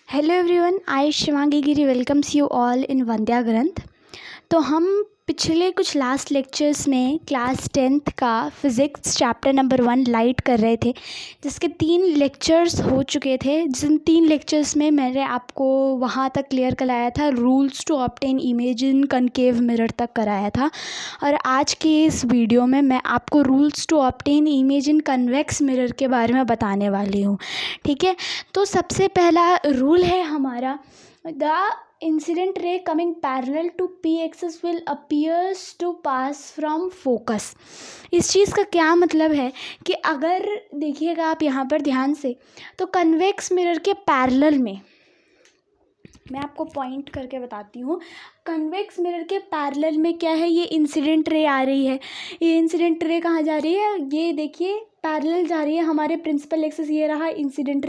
Hello everyone, I Shivangi Giri welcomes you all in Vandya Granth. तो हम पिछले कुछ लास्ट लेक्चर्स में क्लास 10th का फिज़िक्स चैप्टर नंबर 1 लाइट कर रहे थे, जिसके 3 लेक्चर्स हो चुके थे। जिन 3 लेक्चर्स में मैंने आपको वहाँ तक क्लियर कराया था, rules to obtain image in concave mirror तक कराया था। और आज के इस वीडियो में मैं आपको rules to obtain image in convex mirror के बारे में बताने वाली हूँ। ठीक है, तो सबसे पहला रूल है हमारा, the incident ray coming parallel to P axis will appears to pass from focus. इस चीज़ का क्या मतलब है कि अगर देखिएगा आप यहाँ पर ध्यान से, तो कन्वेक्स मिरर के पैरेलल में, मैं आपको पॉइंट करके बताती हूँ, कन्वेक्स मिरर के पैरेलल में क्या है, ये इंसिडेंट रे आ रही है। ये इंसिडेंट रे कहाँ जा रही है, ये देखिए पैरेलल जा रही है। हमारे प्रिंसिपल एक्सिस ये रहा इंसिडेंट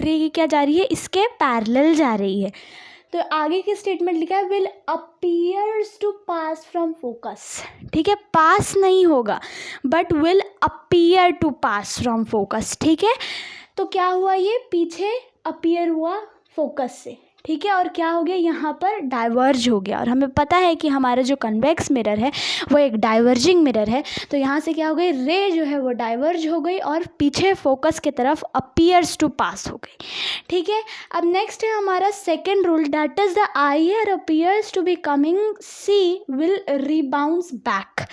रे ये क्या जा रही है, इसके पैरेलल जा रही है। तो आगे की स्टेटमेंट लिखा है will appears to pass from focus. ठीक है, पास नहीं होगा but will appear to pass from focus. ठीक है, तो क्या हुआ, ये पीछे अपीयर हुआ फोकस से। ठीक है, और क्या हो गया, यहाँ पर डाइवर्ज हो गया। और हमें पता है कि हमारा जो कन्वेक्स मिरर है वो एक डाइवर्जिंग मिरर है। तो यहाँ से क्या हो गई, रे जो है वो डाइवर्ज हो गई और पीछे फोकस की तरफ अपीयर्स टू पास हो गई। ठीक है, अब नेक्स्ट है हमारा second rule, that is the IR appears to be coming C will rebounce back.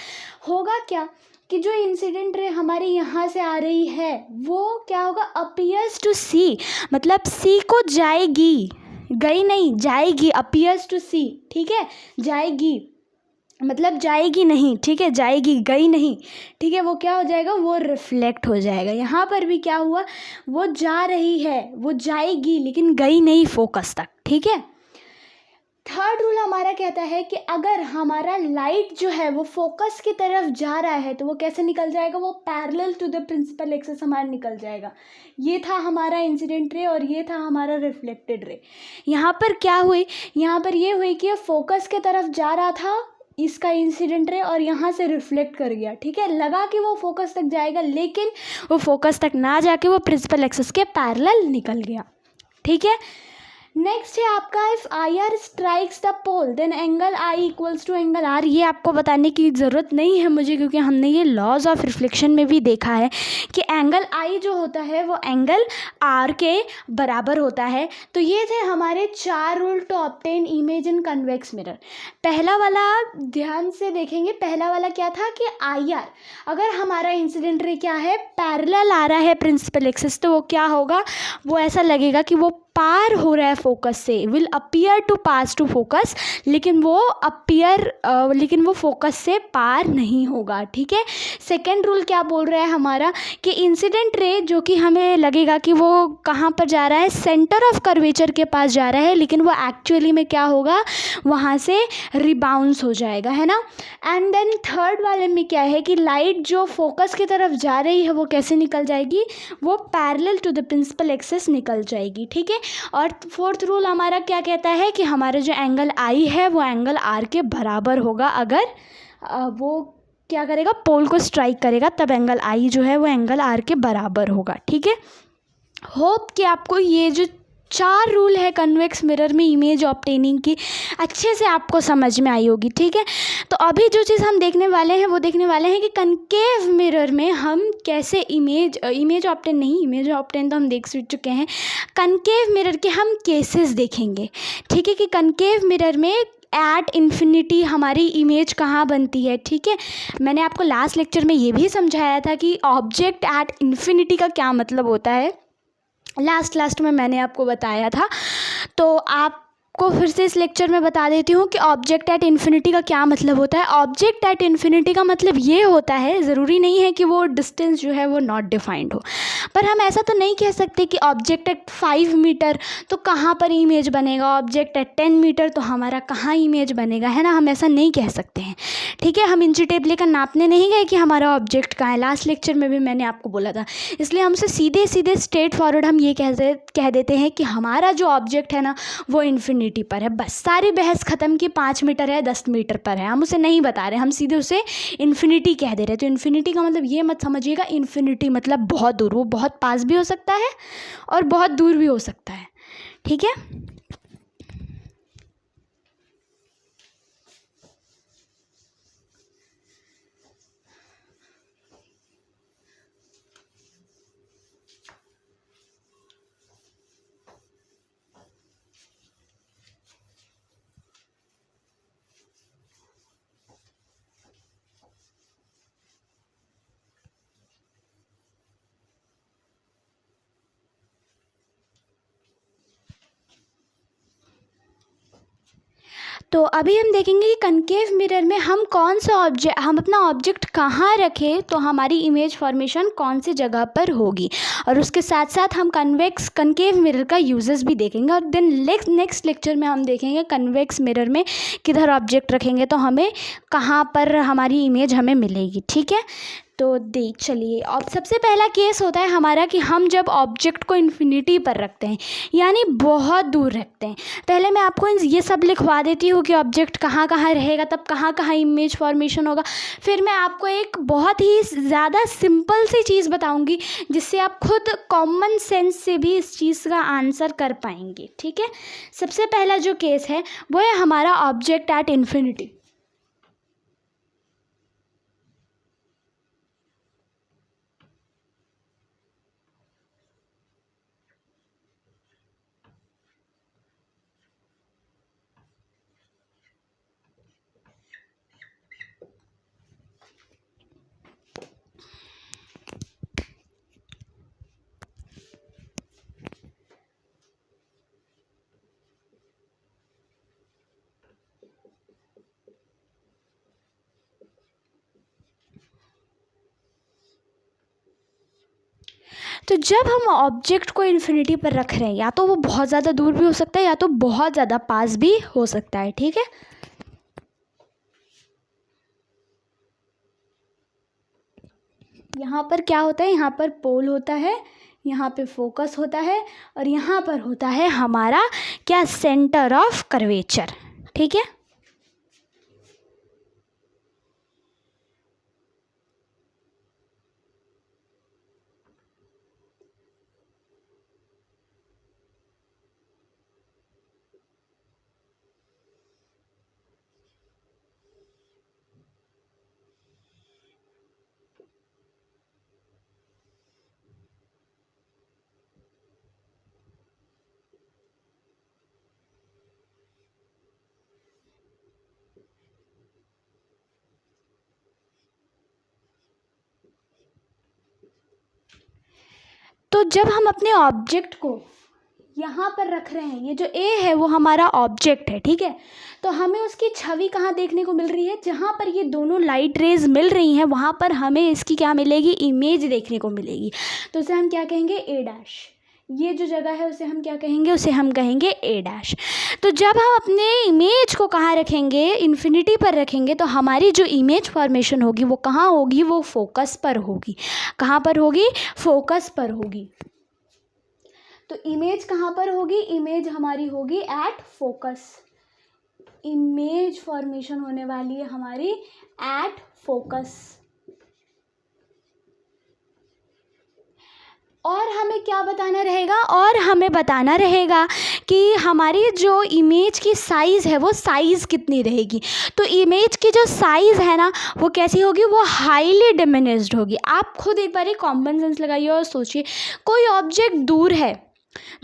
होगा क्या कि जो इंसिडेंट रे हमारी यहाँ से आ रही है वो क्या होगा, अपीयर्स टू सी, मतलब सी को जाएगी, गई नहीं, जाएगी, अपीयर्स टू सी। ठीक है, जाएगी मतलब जाएगी नहीं, ठीक है, जाएगी, गई नहीं। ठीक है, वो क्या हो जाएगा, वो रिफ्लेक्ट हो जाएगा। यहाँ पर भी क्या हुआ, वो जा रही है, वो जाएगी लेकिन गई नहीं फोकस तक। ठीक है, थर्ड रूल हमारा कहता है कि अगर हमारा लाइट जो है वो फोकस की तरफ जा रहा है तो वो कैसे निकल जाएगा, वो parallel to the principal axis हमारा निकल जाएगा। ये था हमारा इंसिडेंट रे और ये था हमारा रिफ्लेक्टेड रे। यहाँ पर क्या हुई, यहाँ पर ये हुई कि फोकस की तरफ जा रहा था इसका इंसिडेंट रे और यहाँ से रिफ्लेक्ट कर गया। ठीक है, लगा कि वो फोकस तक जाएगा लेकिन वो फोकस तक ना जाके वो प्रिंसिपल एक्सिस के पैरेलल निकल गया। ठीक है, नेक्स्ट है आपका, if I R strikes the pole then angle I equals to angle R. ये आपको बताने की ज़रूरत नहीं है मुझे, क्योंकि हमने ये लॉज ऑफ रिफ्लेक्शन में भी देखा है कि एंगल आई जो होता है वो एंगल आर के बराबर होता है। तो ये थे हमारे 4 rule to obtain image in convex mirror. पहला वाला ध्यान से देखेंगे, पहला वाला क्या था कि आई आर, अगर हमारा इंसिडेंट रे क्या है, पैरेलल आ रहा है प्रिंसिपल एक्सिस, तो वो क्या होगा, वो ऐसा लगेगा कि वो पार हो रहा है फोकस से, will appear to pass to focus, लेकिन वो फोकस से पार नहीं होगा। ठीक है, सेकेंड रूल क्या बोल रहा है हमारा कि इंसिडेंट रे जो कि हमें लगेगा कि वो कहाँ पर जा रहा है, सेंटर ऑफ कर्वेचर के पास जा रहा है, लेकिन वो एक्चुअली में क्या होगा, वहाँ से रिबाउंस हो जाएगा, है ना। एंड देन थर्ड वाले में क्या है कि लाइट जो फोकस की तरफ जा रही है वो कैसे निकल जाएगी, वो parallel to the principal axis निकल जाएगी। ठीक है, और फोर्थ रूल हमारा क्या कहता है कि हमारा जो एंगल आई है वो एंगल आर के बराबर होगा। अगर वो क्या करेगा, पोल को स्ट्राइक करेगा, तब एंगल आई जो है वो एंगल आर के बराबर होगा। ठीक है, होप कि आपको ये जो 4 रूल है कन्वेक्स मिरर में इमेज ऑब्टेनिंग की अच्छे से आपको समझ में आई होगी। ठीक है, तो अभी जो चीज़ हम देखने वाले हैं वो देखने वाले हैं कि कनकेव मिरर में हम कैसे इमेज ऑब्टेन तो हम देख चुके हैं। कनकेव मिरर के हम केसेस देखेंगे। ठीक है, कि कनकेव मिरर में एट इन्फिनिटी हमारी इमेज कहाँ बनती है। ठीक है, मैंने आपको लास्ट लेक्चर में ये भी समझाया था कि ऑब्जेक्ट एट इन्फिनिटी का क्या मतलब होता है, लास्ट में मैंने आपको बताया था। तो आपको फिर से इस लेक्चर में बता देती हूँ कि ऑब्जेक्ट एट इन्फिनिटी का क्या मतलब होता है। ऑब्जेक्ट एट इन्फिनिटी का मतलब ये होता है, ज़रूरी नहीं है कि वो डिस्टेंस जो है वो नॉट डिफाइंड हो, पर हम ऐसा तो नहीं कह सकते कि ऑब्जेक्ट एट 5 मीटर तो कहाँ पर इमेज बनेगा, ऑब्जेक्ट एट 10 मीटर तो हमारा कहाँ इमेज बनेगा, है ना। हम ऐसा नहीं कह सकते हैं। ठीक है, हम इंची टेप लेकर नापने नहीं गए कि हमारा ऑब्जेक्ट कहाँ है, लास्ट लेक्चर में भी मैंने आपको बोला था। इसलिए हमसे सीधे स्ट्रेट फॉरवर्ड हम ये कह देते हैं कि हमारा जो ऑब्जेक्ट है ना वो इन्फिनिटी पर है, बस सारी बहस ख़त्म कि 5 मीटर है 10 मीटर पर है, हम उसे नहीं बता रहे, हम सीधे उसे इन्फिनिटी कह दे रहे। तो इन्फिनिटी का मतलब ये मत समझिएगा इन्फिनिटी मतलब बहुत दूर, वो बहुत पास भी हो सकता है और बहुत दूर भी हो सकता है। ठीक है। तो अभी हम देखेंगे कि कनकेव मिरर में हम कौन सा ऑब्जेक्ट, हम अपना ऑब्जेक्ट कहाँ रखें तो हमारी इमेज फॉर्मेशन कौन सी जगह पर होगी, और उसके साथ साथ हम कनकेव मिरर का यूजेस भी देखेंगे। और देन नेक्स्ट लेक्चर में हम देखेंगे कन्वेक्स मिरर में किधर ऑब्जेक्ट रखेंगे तो हमें कहाँ पर हमारी इमेज हमें मिलेगी। ठीक है, तो देख चलिए, अब सबसे पहला केस होता है हमारा कि हम जब ऑब्जेक्ट को इन्फिनिटी पर रखते हैं, यानी बहुत दूर रखते हैं। पहले मैं आपको ये सब लिखवा देती हूँ कि ऑब्जेक्ट कहाँ कहाँ रहेगा, तब कहाँ कहाँ इमेज फॉर्मेशन होगा। फिर मैं आपको एक बहुत ही ज़्यादा सिंपल सी चीज़ बताऊँगी जिससे आप खुद कॉमन सेंस से भी इस चीज़ का आंसर कर पाएंगे। ठीक है, सबसे पहला जो केस है वो है हमारा ऑब्जेक्ट एट इन्फिनिटी। तो जब हम ऑब्जेक्ट को इन्फिनिटी पर रख रहे हैं, या तो वो बहुत ज़्यादा दूर भी हो सकता है या तो बहुत ज़्यादा पास भी हो सकता है। ठीक है, यहाँ पर क्या होता है, यहाँ पर पोल होता है, यहाँ पे फोकस होता है, और यहाँ पर होता है हमारा क्या, सेंटर ऑफ कर्वेचर। ठीक है, तो जब हम अपने ऑब्जेक्ट को यहाँ पर रख रहे हैं, ये जो ए है वो हमारा ऑब्जेक्ट है। ठीक है, तो हमें उसकी छवि कहाँ देखने को मिल रही है, जहाँ पर ये दोनों लाइट रेज मिल रही हैं वहाँ पर हमें इसकी क्या मिलेगी, इमेज देखने को मिलेगी। तो उसे हम क्या कहेंगे, ए डैश। ये जो जगह है उसे हम क्या कहेंगे, उसे हम कहेंगे ए डैश। तो जब हम अपने इमेज को कहाँ रखेंगे, इन्फिनिटी पर रखेंगे, तो हमारी जो इमेज फॉर्मेशन होगी वो कहाँ होगी, वो फोकस पर होगी। कहाँ पर होगी, फोकस पर होगी। तो इमेज कहाँ पर होगी, इमेज हमारी होगी एट फोकस। इमेज फॉर्मेशन होने वाली है हमारी एट फोकस। और हमें क्या बताना रहेगा, और हमें बताना रहेगा कि हमारी जो इमेज की साइज़ है वो साइज़ कितनी रहेगी। तो इमेज की जो साइज़ है ना वो कैसी होगी, वो हाईली डिमिनिश्ड होगी। आप खुद एक बार कॉमन सेंस लगाइए और सोचिए, कोई ऑब्जेक्ट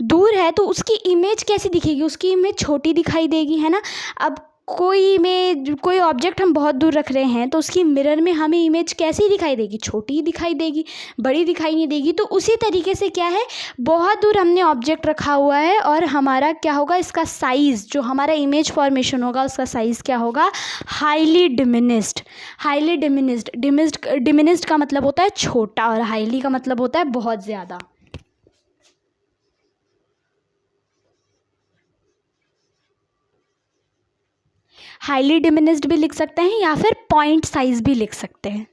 दूर है तो उसकी इमेज कैसी दिखेगी, उसकी इमेज छोटी दिखाई देगी, है ना। अब कोई ऑब्जेक्ट हम बहुत दूर रख रहे हैं तो उसकी मिरर में हमें इमेज कैसी दिखाई देगी, छोटी दिखाई देगी, बड़ी दिखाई नहीं देगी। तो उसी तरीके से क्या है, बहुत दूर हमने ऑब्जेक्ट रखा हुआ है और हमारा क्या होगा, इसका साइज़, जो हमारा इमेज फॉर्मेशन होगा उसका साइज़ क्या होगा, हाईली डिमिनिस्ड। हाईली डिमिनिस्ड का मतलब होता है छोटा, और हाईली का मतलब होता है बहुत ज़्यादा। हाईली डिमिनिस्ड भी लिख सकते हैं या फिर पॉइंट साइज भी लिख सकते हैं।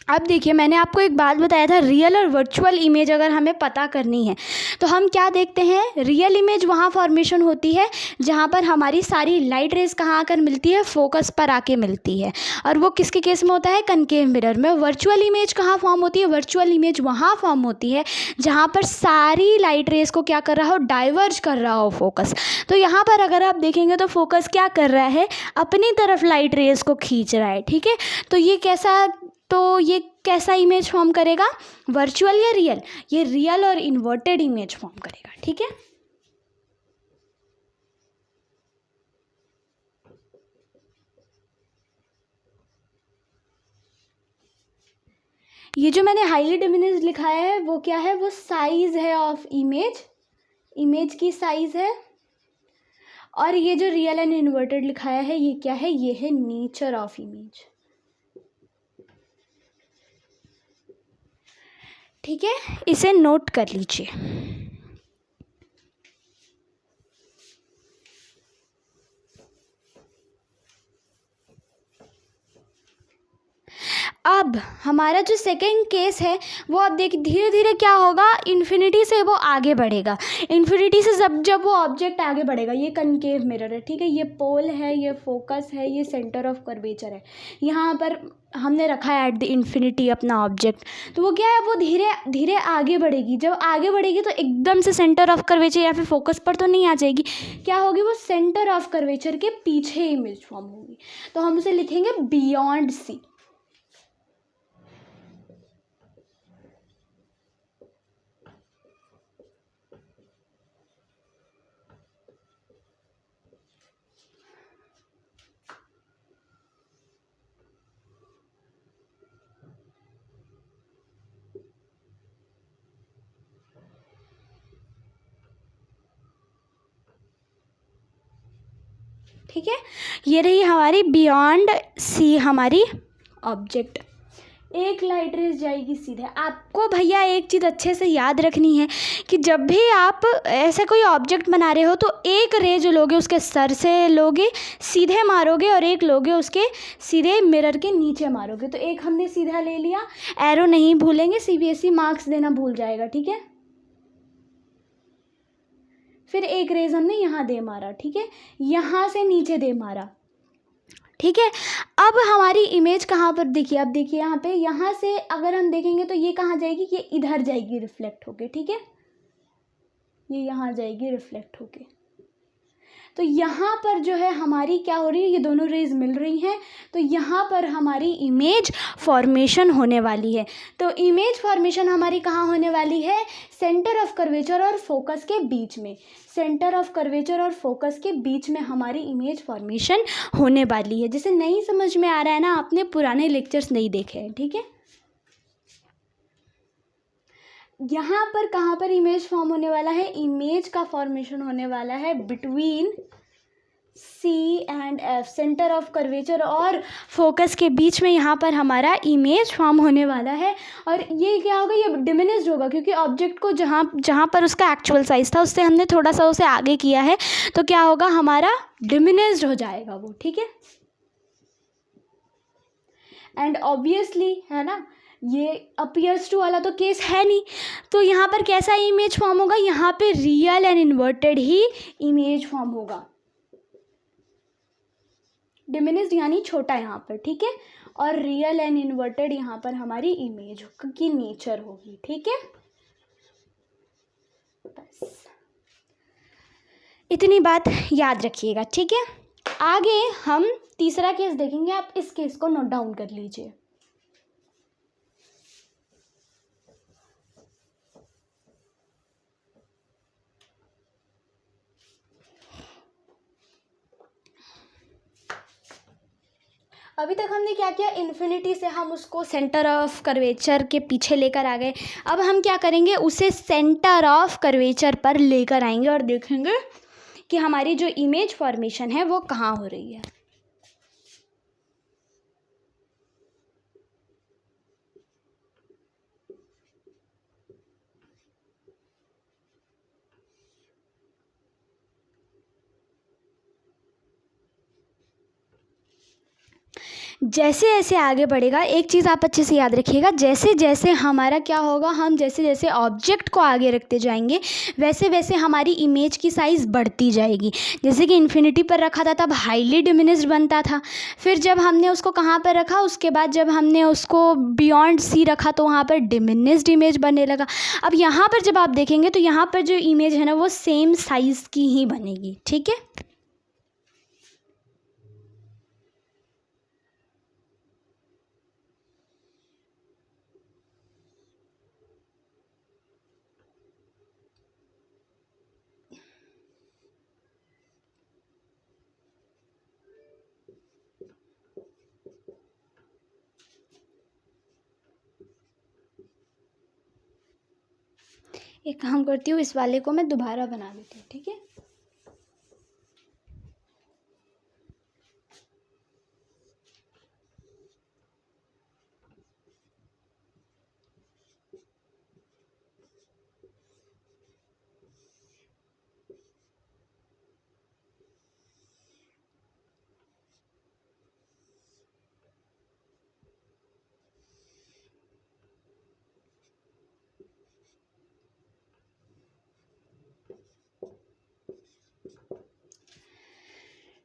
अब देखिए, मैंने आपको एक बात बताया था, रियल और वर्चुअल इमेज अगर हमें पता करनी है तो हम क्या देखते हैं, रियल इमेज वहाँ फॉर्मेशन होती है जहाँ पर हमारी सारी लाइट रेज कहाँ आकर मिलती है, फोकस पर आके मिलती है, और वो किसके केस में होता है, कनकेव मिरर में। वर्चुअल इमेज कहाँ फॉर्म होती है, वर्चुअल इमेज वहाँ फॉर्म होती है जहाँ पर सारी लाइट रेज को क्या कर रहा हो, डाइवर्ज कर रहा हो फोकस। तो यहाँ पर अगर आप देखेंगे तो फोकस क्या कर रहा है, अपनी तरफ लाइट रेज को खींच रहा है, ठीक है। तो ये कैसा इमेज फॉर्म करेगा, वर्चुअल या रियल, ये रियल और इन्वर्टेड इमेज फॉर्म करेगा, ठीक है। ये जो मैंने हाईली डिमिनिश लिखाया है वो क्या है, वो साइज है ऑफ इमेज, इमेज की साइज है। और ये जो रियल एंड इन्वर्टेड लिखाया है ये क्या है, ये है नेचर ऑफ इमेज, ठीक है। इसे नोट कर लीजिए। अब हमारा जो सेकंड केस है वो अब देखिए धीरे धीरे क्या होगा, इन्फिनिटी से वो आगे बढ़ेगा। इन्फिनिटी से जब वो ऑब्जेक्ट आगे बढ़ेगा, ये कनकेव मिरर है, ठीक है, ये पोल है, ये फोकस है, ये सेंटर ऑफ कर्वेचर है, यहाँ पर हमने रखा है एट द इन्फिनिटी अपना ऑब्जेक्ट। तो वो क्या है, वो धीरे धीरे आगे बढ़ेगी। जब आगे बढ़ेगी तो एकदम से सेंटर ऑफ कर्वेचर या फिर फोकस पर तो नहीं आ जाएगी, क्या होगी, वो सेंटर ऑफ कर्वेचर के पीछे इमेज फॉर्म होगी। तो हम उसे लिखेंगे बियॉन्ड सी। ठीक है, ये रही हमारी बियॉन्ड सी हमारी ऑब्जेक्ट। एक लाइट रेज जाएगी सीधे। आपको भैया एक चीज़ अच्छे से याद रखनी है कि जब भी आप ऐसा कोई ऑब्जेक्ट बना रहे हो तो एक रे जो लोगे उसके सर से लोगे, सीधे मारोगे, और एक लोगे उसके सीधे मिरर के नीचे मारोगे। तो एक हमने सीधा ले लिया, एरो नहीं भूलेंगे, सीबीएसई मार्क्स देना भूल जाएगा, ठीक है। फिर एक रेज हमने यहाँ दे मारा, ठीक है, यहाँ से नीचे दे मारा, ठीक है। अब हमारी इमेज कहाँ पर देखिए, अब देखिए यहाँ पे, यहाँ से अगर हम देखेंगे तो ये कहाँ जाएगी, ये इधर जाएगी रिफ्लेक्ट होके, ठीक है, ये यहाँ जाएगी रिफ्लेक्ट होके। तो यहाँ पर जो है हमारी क्या हो रही है, ये दोनों रेज मिल रही हैं, तो यहाँ पर हमारी इमेज फॉर्मेशन होने वाली है। तो इमेज फॉर्मेशन हमारी कहाँ होने वाली है, सेंटर ऑफ कर्वेचर और फोकस के बीच में, सेंटर ऑफ कर्वेचर और फोकस के बीच में हमारी इमेज फॉर्मेशन होने वाली है। जैसे नहीं समझ में आ रहा है ना, आपने पुराने लेक्चर्स नहीं देखे हैं, ठीक है। यहाँ पर कहाँ पर इमेज फॉर्म होने वाला है, इमेज का फॉर्मेशन होने वाला है between C and F, centre of curvature और फोकस के बीच में, यहाँ पर हमारा इमेज फॉर्म होने वाला है। और ये क्या होगा, ये डिमिनिश्ड होगा क्योंकि ऑब्जेक्ट को जहाँ पर उसका एक्चुअल साइज था उससे हमने थोड़ा सा उसे आगे किया है, तो क्या होगा, हमारा डिमिनिश्ड हो जाएगा वो, ठीक है। एंड ऑब्वियसली है ना, ये अपीयर्स टू वाला तो केस है नहीं, तो यहाँ पर कैसा इमेज फॉर्म होगा, यहाँ पे real and inverted he image form होगा, डिमिनिश्ड यानी छोटा यहाँ पर, ठीक है, और रियल एंड इन्वर्टेड यहाँ पर हमारी इमेज की नेचर होगी, ठीक है। बस इतनी बात याद रखिएगा, ठीक है। आगे हम तीसरा केस देखेंगे, आप इस केस को नोट डाउन कर लीजिए। अभी तक हमने क्या किया, इन्फिनिटी से हम उसको सेंटर ऑफ कर्वेचर के पीछे लेकर आ गए। अब हम क्या करेंगे, उसे सेंटर ऑफ कर्वेचर पर लेकर आएंगे और देखेंगे कि हमारी जो इमेज फॉर्मेशन है वो कहाँ हो रही है। जैसे जैसे आगे बढ़ेगा, एक चीज़ आप अच्छे से याद रखिएगा, जैसे जैसे हमारा क्या होगा, हम जैसे जैसे ऑब्जेक्ट को आगे रखते जाएंगे वैसे वैसे हमारी इमेज की साइज़ बढ़ती जाएगी। जैसे कि इन्फिनिटी पर रखा था तब हाईली डिमिनिश्ड बनता था, फिर जब हमने उसको कहाँ पर रखा, उसके बाद जब हमने उसको बियॉन्ड सी रखा तो वहाँ पर डिमिनिश्ड इमेज बनने लगा। अब यहाँ पर जब आप देखेंगे तो यहाँ पर जो इमेज है ना वो सेम साइज़ की ही बनेगी। ठीक है, एक काम करती हूँ, इस वाले को मैं दोबारा बना देती हूँ। ठीक है,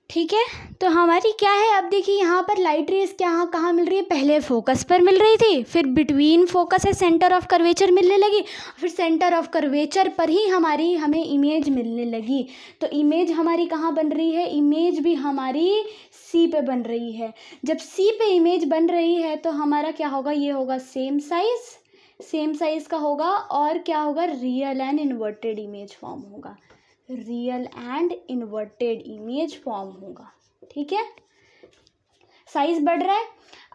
ठीक है। तो हमारी क्या है, अब देखिए यहाँ पर लाइट रेस क्या कहाँ मिल रही है, पहले फोकस पर मिल रही थी, फिर बिटवीन फोकस है सेंटर ऑफ कर्वेचर मिलने लगी, फिर सेंटर ऑफ कर्वेचर पर ही हमें इमेज मिलने लगी। तो इमेज हमारी कहाँ बन रही है, इमेज भी हमारी सी पे बन रही है। जब सी पे इमेज बन रही है तो हमारा क्या होगा, ये होगा सेम साइज का होगा, और क्या होगा, real and inverted image form होगा, real and inverted image form होगा। ठीक है, साइज बढ़ रहा है।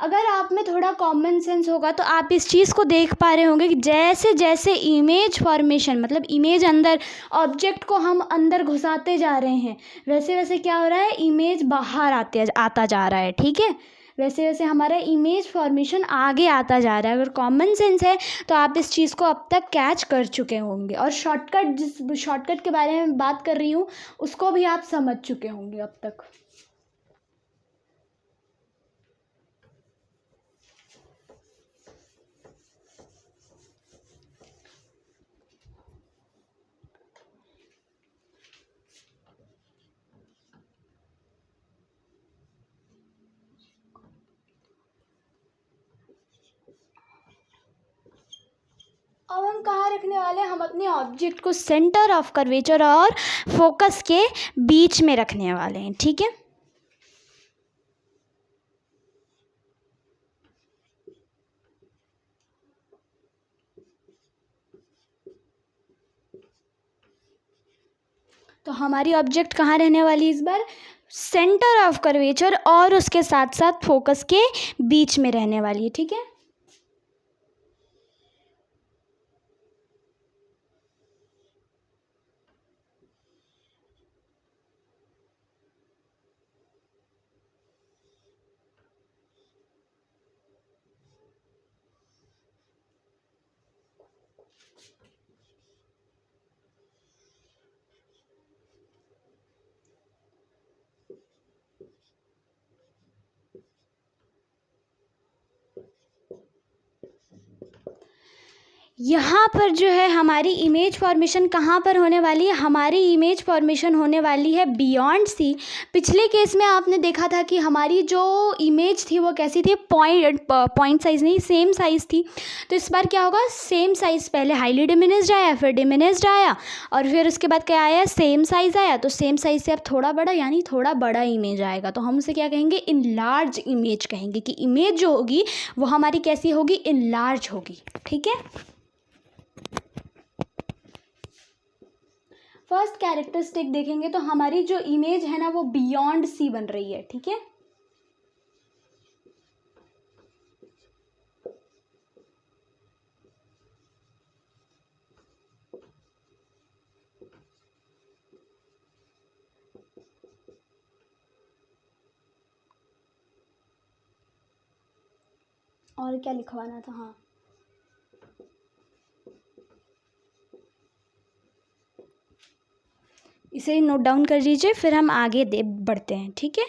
अगर आप में थोड़ा कॉमन सेंस होगा तो आप इस चीज़ को देख पा रहे होंगे कि जैसे जैसे इमेज फॉर्मेशन, मतलब इमेज अंदर, ऑब्जेक्ट को हम अंदर घुसाते जा रहे हैं, वैसे वैसे क्या हो रहा है, इमेज बाहर आता जा रहा है। ठीक है, वैसे वैसे हमारा इमेज फॉर्मेशन आगे आता जा रहा है। अगर कॉमन सेंस है तो आप इस चीज़ को अब तक कैच कर चुके होंगे, और जिस शॉर्टकट के बारे में बात कर रही हूँ उसको भी आप समझ चुके होंगे अब तक। अब हम कहाँ रखने वाले हैं, हम अपने ऑब्जेक्ट को सेंटर ऑफ कर्वेचर और फोकस के बीच में रखने वाले हैं। ठीक है, तो हमारी ऑब्जेक्ट कहाँ रहने वाली इस बार, सेंटर ऑफ कर्वेचर और उसके साथ साथ फोकस के बीच में रहने वाली है। ठीक है, यहाँ पर जो है हमारी इमेज फॉर्मेशन कहाँ पर होने वाली है, हमारी इमेज फॉर्मेशन होने वाली है बियॉन्ड सी। पिछले केस में आपने देखा था कि हमारी जो इमेज थी वो कैसी थी, पॉइंट साइज़ नहीं, सेम साइज़ थी। तो इस बार क्या होगा, सेम साइज़, पहले हाईली डिमिनिश्ड आया, फिर डिमिनिश्ड आया, और फिर उसके बाद क्या आया, सेम साइज़ आया। तो सेम साइज़ से अब थोड़ा बड़ा, यानी थोड़ा बड़ा इमेज आएगा, तो हम उसे क्या कहेंगे, इनलार्ज इमेज कहेंगे, कि इमेज जो होगी वो हमारी कैसी होगी, इनलार्ज होगी। ठीक है, फर्स्ट कैरेक्टरिस्टिक देखेंगे तो हमारी जो इमेज है ना वो बियॉन्ड सी बन रही है। ठीक है, और क्या लिखवाना था, हाँ, इसे नोट डाउन कर लीजिए, फिर हम आगे बढ़ते हैं। ठीक है,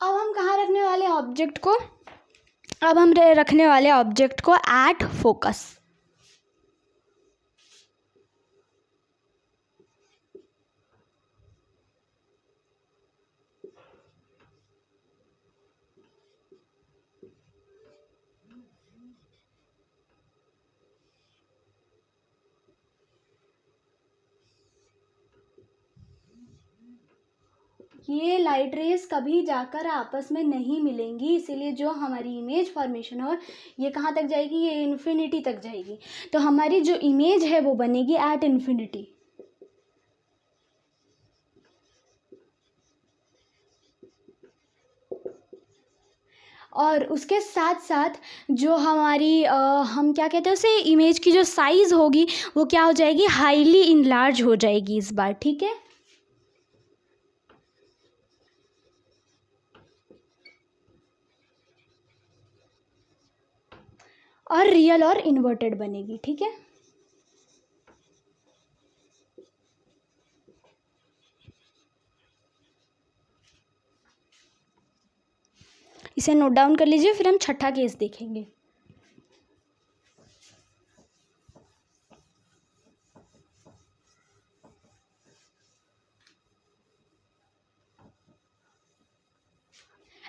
अब हम कहाँ रखने वाले ऑब्जेक्ट को, अब हम रखने वाले ऑब्जेक्ट को एट फोकस। ये लाइट रेज कभी जाकर आपस में नहीं मिलेंगी, इसीलिए जो हमारी इमेज फॉर्मेशन है ये कहाँ तक जाएगी, ये इन्फिनिटी तक जाएगी। तो हमारी जो इमेज है वो बनेगी एट इन्फिनिटी। और उसके साथ साथ जो हमारी हम क्या कहते हैं उसे, इमेज की जो साइज़ होगी वो क्या हो जाएगी, हाईली इनलार्ज हो जाएगी इस बार। ठीक है, और रियल और इन्वर्टेड बनेगी। ठीक है, इसे नोट डाउन कर लीजिए, फिर हम छठा केस देखेंगे।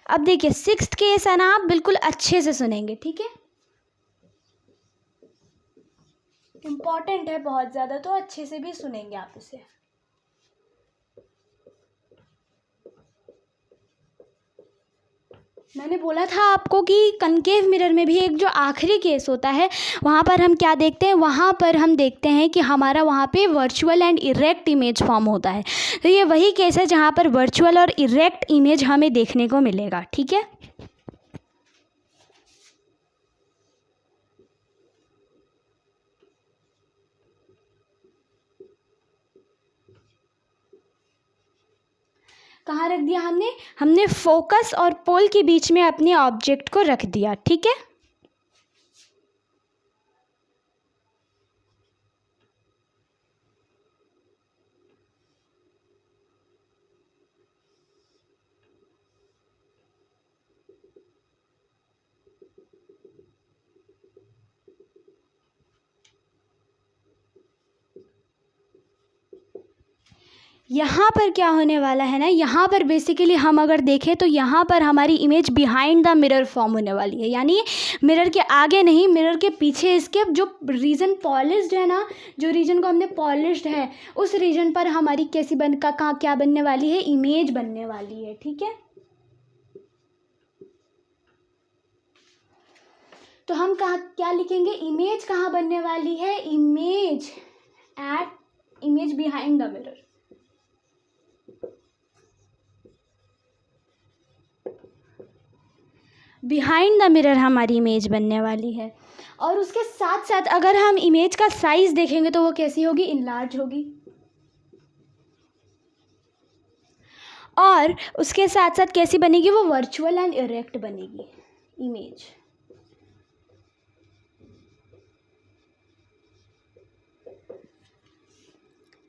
अब देखिए सिक्स्थ केस है ना, आप बिल्कुल अच्छे से सुनेंगे। ठीक है, इम्पॉर्टेंट है बहुत ज़्यादा, तो अच्छे से भी सुनेंगे आप इसे। मैंने बोला था आपको कि कनकेव मिरर में भी एक जो आखिरी केस होता है वहाँ पर हम क्या देखते हैं, वहाँ पर हम देखते हैं कि हमारा वहाँ पे virtual and erect image form होता है। तो ये वही केस है जहाँ पर वर्चुअल और इरेक्ट इमेज हमें देखने को मिलेगा। ठीक है, कहाँ रख दिया हमने, हमने फोकस और पोल के बीच में अपने ऑब्जेक्ट को रख दिया। ठीक है, यहाँ पर क्या होने वाला है ना, यहाँ पर बेसिकली हम अगर देखें तो यहाँ पर हमारी image behind the mirror form होने वाली है, यानी मिरर के आगे नहीं, मिरर के पीछे इसके जो रीजन पॉलिश्ड है ना, जो रीजन को हमने पॉलिश्ड है उस रीजन पर हमारी कैसी कहाँ क्या बनने वाली है, इमेज बनने वाली है। ठीक है, तो हम कहाँ क्या लिखेंगे, इमेज कहाँ बनने वाली है, image behind the mirror. Behind the mirror हमारी इमेज बनने वाली है। और उसके साथ साथ अगर हम इमेज का साइज देखेंगे तो वो कैसी होगी, इनलार्ज होगी। और उसके साथ साथ कैसी बनेगी, वो वर्चुअल एंड इरेक्ट बनेगी इमेज।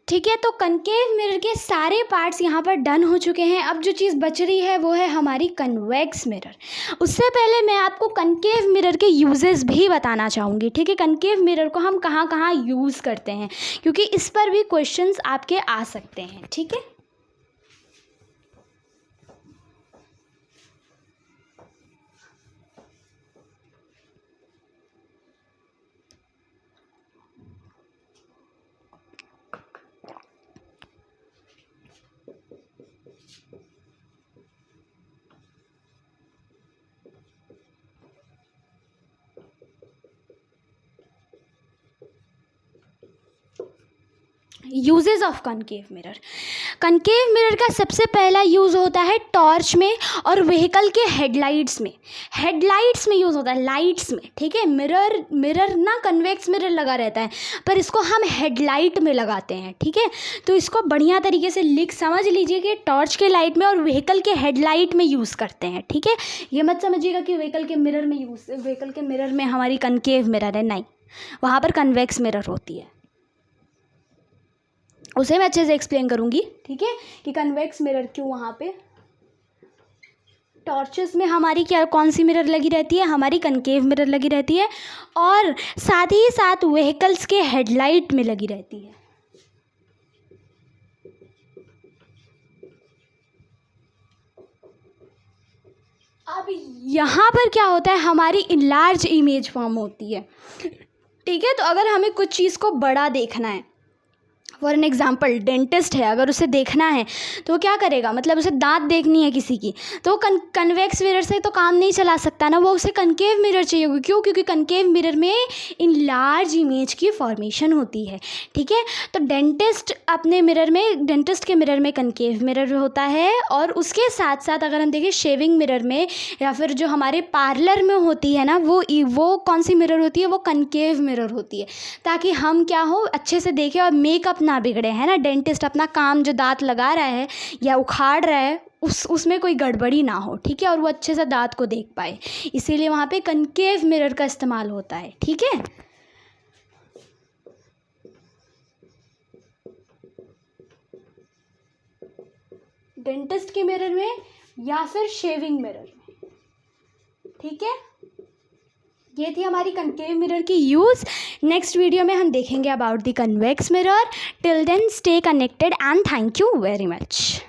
ठीक है, तो कनकेव मिरर के सारे पार्ट्स यहाँ पर डन हो चुके हैं। अब जो चीज़ बच रही है वो है हमारी कन्वेक्स मिरर। उससे पहले मैं आपको कनकेव मिरर के यूजेस भी बताना चाहूँगी। ठीक है, कनकेव मिरर को हम कहाँ कहाँ यूज़ करते हैं, क्योंकि इस पर भी क्वेश्चंस आपके आ सकते हैं। ठीक है, uses of concave mirror. Concave mirror का सबसे पहला यूज़ होता है टॉर्च में और व्हीकल के हेडलाइट्स में। हेडलाइट्स में यूज़ होता है, लाइट्स में। ठीक है, मिरर ना कन्वेक्स मिरर लगा रहता है, पर इसको हम हेडलाइट में लगाते हैं। ठीक है, तो इसको बढ़िया तरीके से समझ लीजिए कि टॉर्च के लाइट में और व्हीकल के हेडलाइट में यूज़ करते हैं। ठीक है, ये मत समझिएगा कि व्हीकल के मिरर में हमारी कनकेव मिरर है, नहीं, वहाँ पर कन्वेक्स मिरर होती है। उसे मैं अच्छे से एक्सप्लेन करूँगी। ठीक है, कि कन्वेक्स मिरर क्यों वहाँ पे टॉर्चेस में हमारी क्या कौन सी मिरर लगी रहती है, हमारी कनकेव मिरर लगी रहती है, और साथ ही साथ व्हीकल्स के हेडलाइट में लगी रहती है। अब यहाँ पर क्या होता है, हमारी इनलार्ज इमेज फॉर्म होती है। ठीक है, तो अगर हमें कुछ चीज़ को बड़ा देखना है, फॉर एन एग्जाम्पल डेंटिस्ट है, अगर उसे देखना है तो वो क्या करेगा, मतलब उसे दांत देखनी है किसी की, तो वो कन्वेक्स मिरर से तो काम नहीं चला सकता ना, वो उसे कनकेव मिरर चाहिए होगी। क्यों? क्योंकि कनकेव मिरर में इन लार्ज इमेज की फॉर्मेशन होती है। ठीक है, तो डेंटिस्ट के मिरर में कनकेव मिरर होता है, और उसके साथ साथ अगर हम देखें शेविंग मिरर में या फिर जो हमारे पार्लर में होती है ना, वो कौन सी मिरर होती है, वो कनकेव मिरर होती है, ताकि हम क्या हो अच्छे से देखें और मेकअप ना बिगड़े, है ना। डेंटिस्ट अपना काम जो दांत लगा रहा है या उखाड़ रहा है उसमें कोई गड़बड़ी ना हो। ठीक है, और वो अच्छे से दांत को देख पाए, इसीलिए वहाँ पे कनकेव मिरर का इस्तेमाल होता है। ठीक है, डेंटिस्ट के मिरर में या फिर शेविंग मिरर में। ठीक है, ये थी हमारी कनकेव मिरर की यूज़। नेक्स्ट वीडियो में हम देखेंगे about the convex mirror. Till then stay connected and thank you very much.